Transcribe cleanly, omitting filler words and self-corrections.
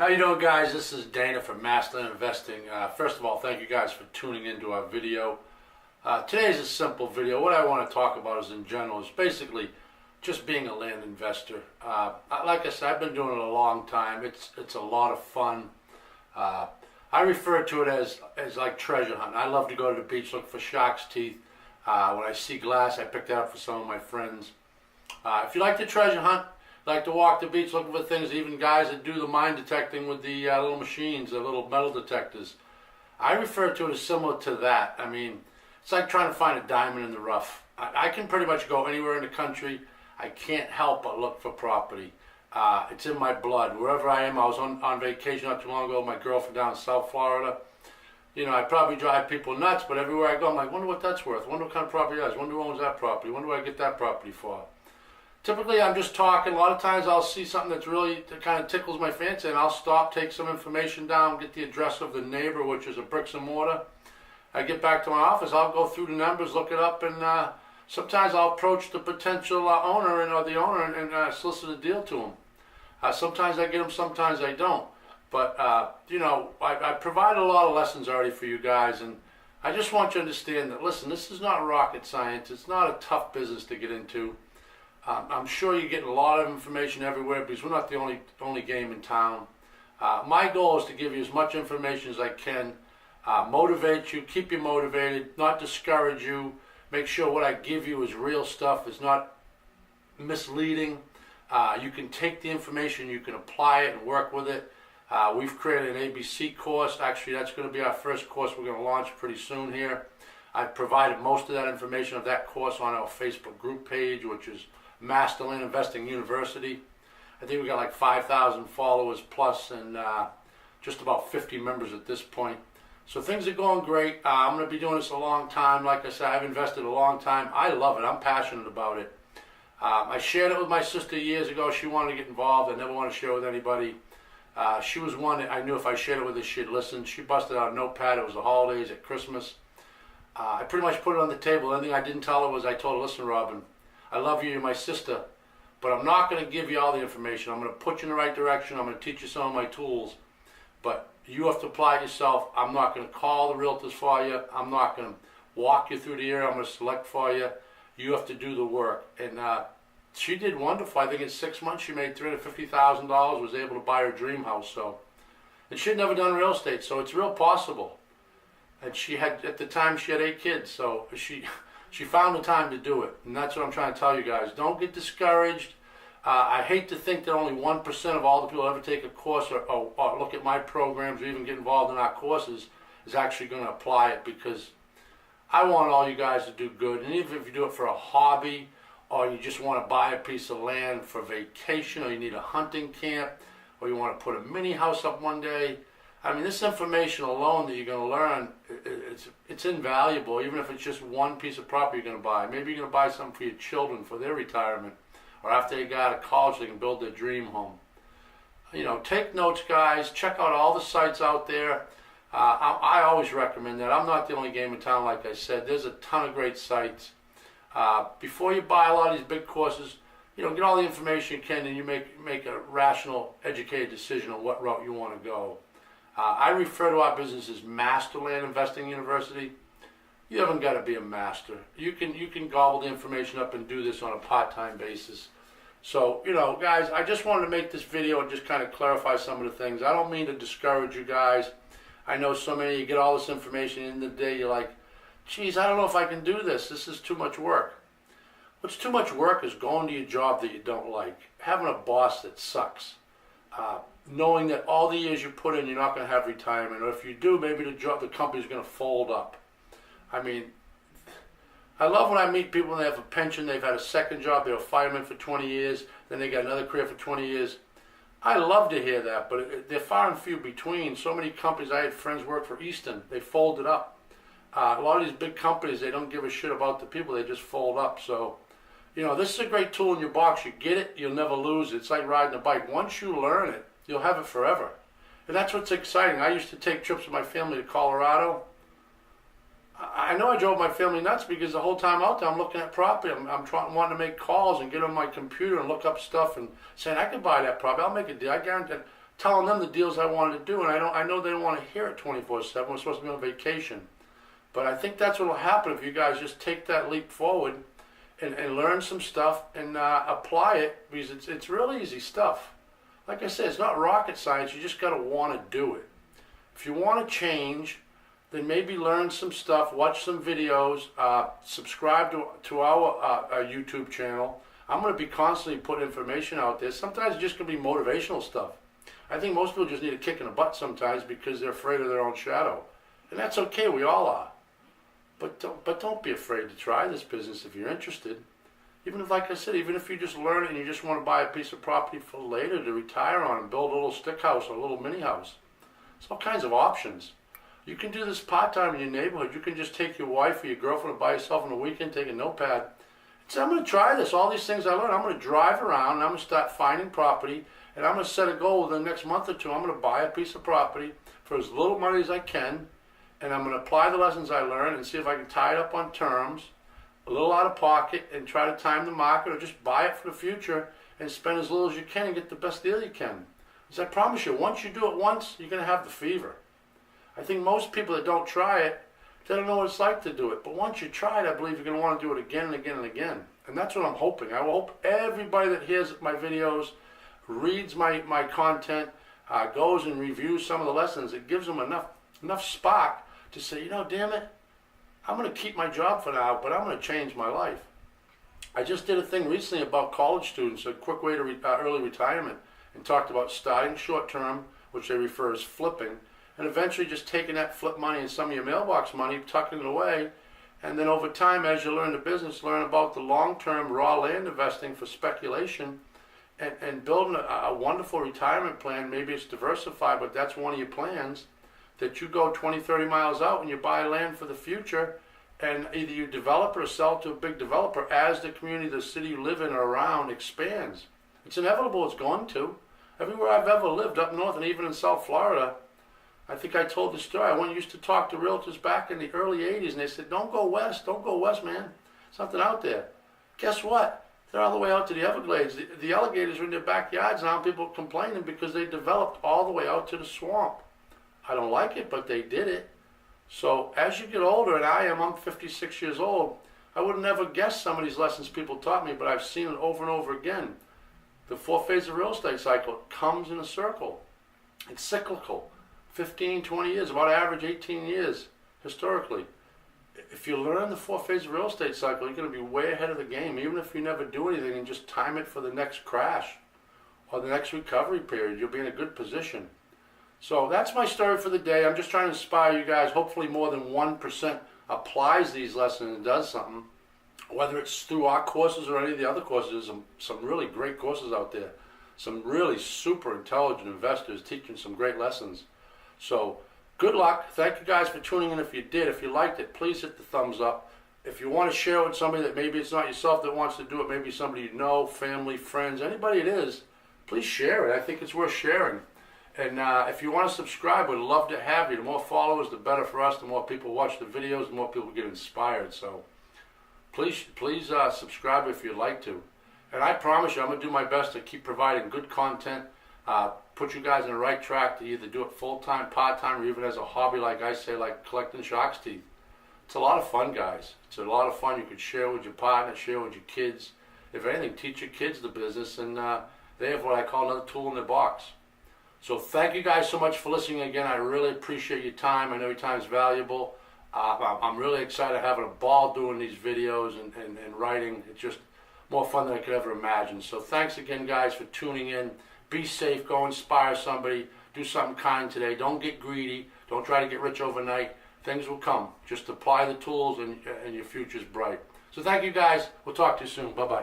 How you doing, guys? This is Dana from Master Investing. First of all, thank you guys for tuning into our video. Today's a simple video. What I want to talk about is in general is basically just being a land investor. Like I said, I've been doing it a long time. It's a lot of fun. I refer to it as like treasure hunting. I love to go to the beach, look for shark's teeth. When I see glass, I pick that up for some of my friends. If you like to treasure hunt, like to walk the beach looking for things, even guys that do the mine detecting with the little machines, the little metal detectors. I refer to it as similar to that. I mean, it's like trying to find a diamond in the rough. I can pretty much go anywhere in the country. I can't help but look for property. It's in my blood. Wherever I am, I was on vacation not too long ago with my girlfriend down in South Florida. You know, I probably drive people nuts, but everywhere I go, I'm like, wonder what that's worth. Wonder what kind of property that is. Wonder who owns that property. Wonder where I get that property for. Typically, I'm just talking. A lot of times I'll see something that's really that kind of tickles my fancy, and I'll stop, take some information down, get the address of the neighbor, which is a bricks and mortar. I get back to my office, I'll go through the numbers, look it up, and sometimes I'll approach the potential owner or the owner and solicit a deal to him. Sometimes I get them, sometimes I don't. But, you know, I provided a lot of lessons already for you guys, and I just want you to understand that, listen, this is not rocket science. It's not a tough business to get into. I'm sure you're getting a lot of information everywhere because we're not the only game in town. My goal is to give you as much information as I can, motivate you, keep you motivated, not discourage you, make sure what I give you is real stuff, is not misleading. You can take the information, you can apply it and work with it. We've created an ABC course. Actually, that's going to be our first course we're going to launch pretty soon here. I've provided most of that information of that course on our Facebook group page, which is Master Land Investing University. I think we got like 5,000 followers plus and just about 50 members at this point. So things are going great. I'm going to be doing this a long time. Like I said, I've invested a long time. I love it. I'm passionate about it. I shared it with my sister years ago. She wanted to get involved. I never wanted to share it with anybody. She was one that I knew if I shared it with her, she'd listen. She busted out a notepad. It was the holidays at Christmas. I pretty much put it on the table. The only thing I didn't tell her was I told her, listen, Robin, I love you, you're my sister, but I'm not going to give you all the information. I'm going to put you in the right direction. I'm going to teach you some of my tools, but you have to apply it yourself. I'm not going to call the realtors for you. I'm not going to walk you through the area. I'm going to select for you. You have to do the work. And she did wonderful. I think in 6 months she made $350,000, was able to buy her dream house. So, and she had never done real estate, so it's real possible. And she had, at the time, she had 8 kids, so she found the time to do it, and that's what I'm trying to tell you guys. Don't get discouraged. I hate to think that only 1% of all the people who ever take a course or look at my programs or even get involved in our courses is actually going to apply it, because I want all you guys to do good. And even if you do it for a hobby, or you just want to buy a piece of land for vacation, or you need a hunting camp, or you want to put a mini house up one day, I mean, this information alone that you're going to learn, it's invaluable, even if it's just one piece of property you're going to buy. Maybe you're going to buy something for your children for their retirement, or after they get out of college, they can build their dream home. You know, take notes, guys. Check out all the sites out there. I always recommend that. I'm not the only game in town, like I said. There's a ton of great sites. Before you buy a lot of these big courses, you know, get all the information you can, and you make a rational, educated decision on what route you want to go. I refer to our business as Master Land Investing University. You haven't got to be a master. You can gobble the information up and do this on a part-time basis. So, you know, guys, I just wanted to make this video and just kind of clarify some of the things. I don't mean to discourage you guys. I know so many of you get all this information in the day, you're like, geez, I don't know if I can do this. This is too much work. What's too much work is going to your job that you don't like, having a boss that sucks. Knowing that all the years you put in, you're not going to have retirement, or if you do, maybe the company's going to fold up. I mean, I love when I meet people and they have a pension, they've had a second job, they were firemen for 20 years, then they got another career for 20 years. I love to hear that, but they're far and few between. So many companies, I had friends work for Easton, they folded up. A lot of these big companies, they don't give a shit about the people, they just fold up. So, you know, this is a great tool in your box. You get it, you'll never lose it. It's like riding a bike. Once you learn it, you'll have it forever. And that's what's exciting. I used to take trips with my family to Colorado. I know I drove my family nuts because the whole time out there I'm looking at property. I'm wanting to make calls and get on my computer and look up stuff and saying, I could buy that property. I'll make a deal. I guarantee telling them the deals I wanted to do, and I know they don't want to hear it 24/7. We're supposed to be on vacation. But I think that's what will happen if you guys just take that leap forward and learn some stuff and apply it, because it's really easy stuff. Like I said, it's not rocket science. You just got to want to do it. If you want to change, then maybe learn some stuff, watch some videos, subscribe to our YouTube channel. I'm going to be constantly putting information out there. Sometimes it's just going to be motivational stuff. I think most people just need a kick in the butt sometimes because they're afraid of their own shadow. And that's okay, we all are. But don't be afraid to try this business if you're interested. Even if, like I said, even if you just learn it and you just want to buy a piece of property for later to retire on and build a little stick house or a little mini house. There's all kinds of options. You can do this part-time in your neighborhood. You can just take your wife or your girlfriend and by yourself on the weekend, take a notepad. And say, I'm going to try this. All these things I learned, I'm going to drive around and I'm going to start finding property, and I'm going to set a goal within the next month or two. I'm going to buy a piece of property for as little money as I can, and I'm going to apply the lessons I learned and see if I can tie it up on terms, a little out of pocket, and try to time the market, or just buy it for the future and spend as little as you can and get the best deal you can. Because I promise you, once you do it once, you're going to have the fever. I think most people that don't try it, they don't know what it's like to do it. But once you try it, I believe you're going to want to do it again and again and again. And that's what I'm hoping. I hope everybody that hears my videos, reads my content, goes and reviews some of the lessons. It gives them enough spark to say, you know, damn it, I'm going to keep my job for now, but I'm going to change my life. I just did a thing recently about college students, a quick way to early retirement, and talked about starting short term, which they refer as flipping, and eventually just taking that flip money and some of your mailbox money, tucking it away, and then over time, as you learn the business, learn about the long-term raw land investing for speculation, and building a wonderful retirement plan. Maybe it's diversified, but that's one of your plans, that you go 20, 30 miles out and you buy land for the future, and either you develop or sell to a big developer as the community, the city you live in or around expands. It's inevitable, it's going to. Everywhere I've ever lived, up north and even in South Florida, I think I told the story. I used to talk to realtors back in the early 80s, and they said, don't go west, man. Something out there. Guess what? They're all the way out to the Everglades. The alligators are in their backyards now. People are complaining because they developed all the way out to the swamp. I don't like it, but they did it. So as you get older, and I'm 56 years old, I would have never guessed some of these lessons people taught me, but I've seen it over and over again. The 4 phase of real estate cycle comes in a circle. It's cyclical. 15, 20 years, about average 18 years historically. If you learn the 4 phase of real estate cycle, you're going to be way ahead of the game, even if you never do anything and just time it for the next crash or the next recovery period. You'll be in a good position. So that's my story for the day. I'm just trying to inspire you guys. Hopefully more than 1% applies these lessons and does something, whether it's through our courses or any of the other courses. Some really great courses out there. Some really super intelligent investors teaching some great lessons. So good luck. Thank you guys for tuning in. If you did, if you liked it, please hit the thumbs up. If you want to share it with somebody that maybe it's not yourself that wants to do it, maybe somebody you know, family, friends, anybody it is, please share it. I think it's worth sharing. And if you want to subscribe, we'd love to have you. The more followers, the better for us. The more people watch the videos, the more people get inspired. So please subscribe if you'd like to. And I promise you, I'm going to do my best to keep providing good content, put you guys on the right track to either do it full-time, part-time, or even as a hobby, like I say, like collecting shark's teeth. It's a lot of fun, guys. It's a lot of fun. You could share with your partner, share with your kids. If anything, teach your kids the business, and they have what I call another tool in their box. So thank you guys so much for listening again. I really appreciate your time. I know your time is valuable. I'm really excited, having a ball doing these videos and writing. It's just more fun than I could ever imagine. So thanks again, guys, for tuning in. Be safe. Go inspire somebody. Do something kind today. Don't get greedy. Don't try to get rich overnight. Things will come. Just apply the tools and your future's bright. So thank you, guys. We'll talk to you soon. Bye-bye.